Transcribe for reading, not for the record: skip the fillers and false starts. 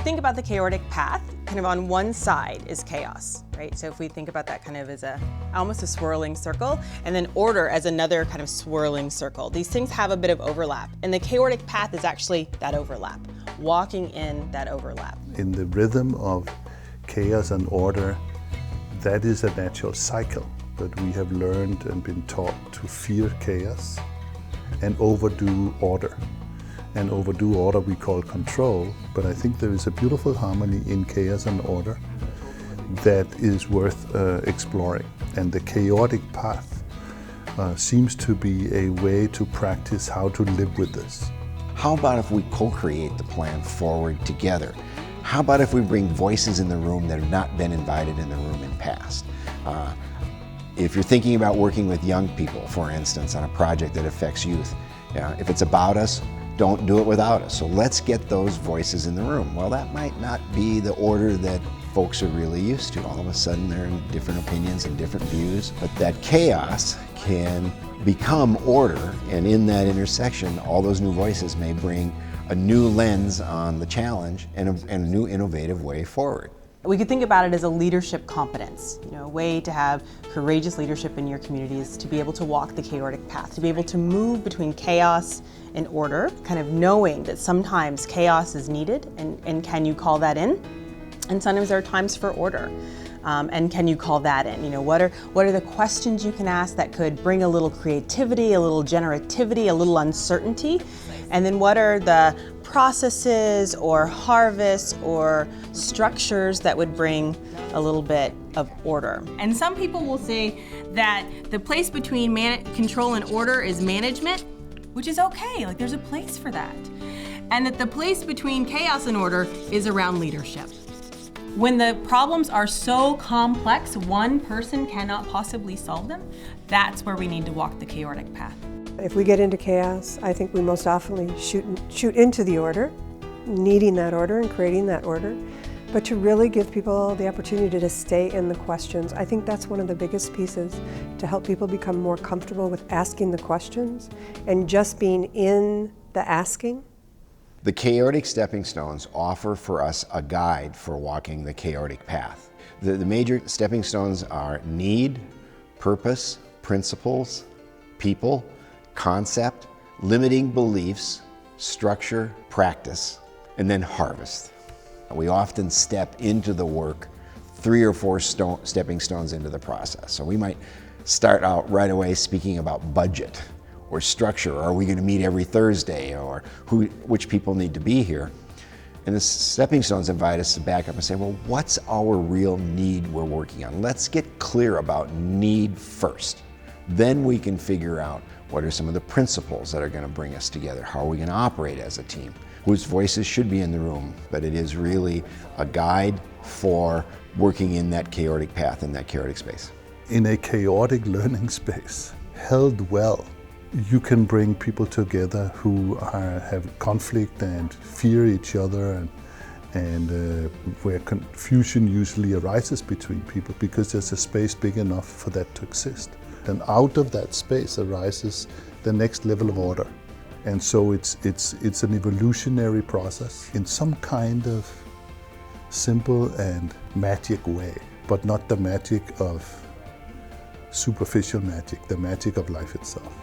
think about the chaotic path, kind of on one side is chaos, right? So if we think about that kind of as almost a swirling circle, and then order as another kind of swirling circle. These things have a bit of overlap, and the chaotic path is actually that overlap, walking in that overlap. In the rhythm of chaos and order, that is a natural cycle, but we have learned and been taught to fear chaos and overdo order. And overdo order we call control, but I think there is a beautiful harmony in chaos and order that is worth exploring. And the chaotic path seems to be a way to practice how to live with this. How about if we co-create the plan forward together? How about if we bring voices in the room that have not been invited in the room in past? If you're thinking about working with young people, for instance, on a project that affects youth, if it's about us, don't do it without us. So let's get those voices in the room. Well, that might not be the order that folks are really used to. All of a sudden they're in different opinions and different views, but that chaos can become order, and in that intersection, all those new voices may bring a new lens on the challenge and a new innovative way forward. We could think about it as a leadership competence. A way to have courageous leadership in your community is to be able to walk the chaotic path, to be able to move between chaos and order, kind of knowing that sometimes chaos is needed, and can you call that in? And sometimes there are times for order. And can you call that in? What are the questions you can ask that could bring a little creativity, a little generativity, a little uncertainty? And then what are the processes or harvests or structures that would bring a little bit of order? And some people will say that the place between control and order is management, which is okay, like there's a place for that. And that the place between chaos and order is around leadership. When the problems are so complex, one person cannot possibly solve them, that's where we need to walk the chaotic path. If we get into chaos, I think we most often shoot into the order, needing that order and creating that order. But to really give people the opportunity to stay in the questions, I think that's one of the biggest pieces to help people become more comfortable with asking the questions and just being in the asking. The chaotic stepping stones offer for us a guide for walking the chaotic path. The major stepping stones are need, purpose, principles, people, concept, limiting beliefs, structure, practice, and then harvest. We often step into the work 3 or 4 stepping stones into the process. So we might start out right away speaking about budget or structure. Are we going to meet every Thursday, or which people need to be here? And the stepping stones invite us to back up and say, well, what's our real need we're working on? Let's get clear about need first. Then we can figure out what are some of the principles that are going to bring us together. How are we going to operate as a team? Whose voices should be in the room? But it is really a guide for working in that chaotic path, in that chaotic space. In a chaotic learning space, held well, you can bring people together who have conflict and fear each other, and where confusion usually arises between people, because there's a space big enough for that to exist. And out of that space arises the next level of order. And so it's an evolutionary process in some kind of simple and magic way, but not the magic of superficial magic, the magic of life itself.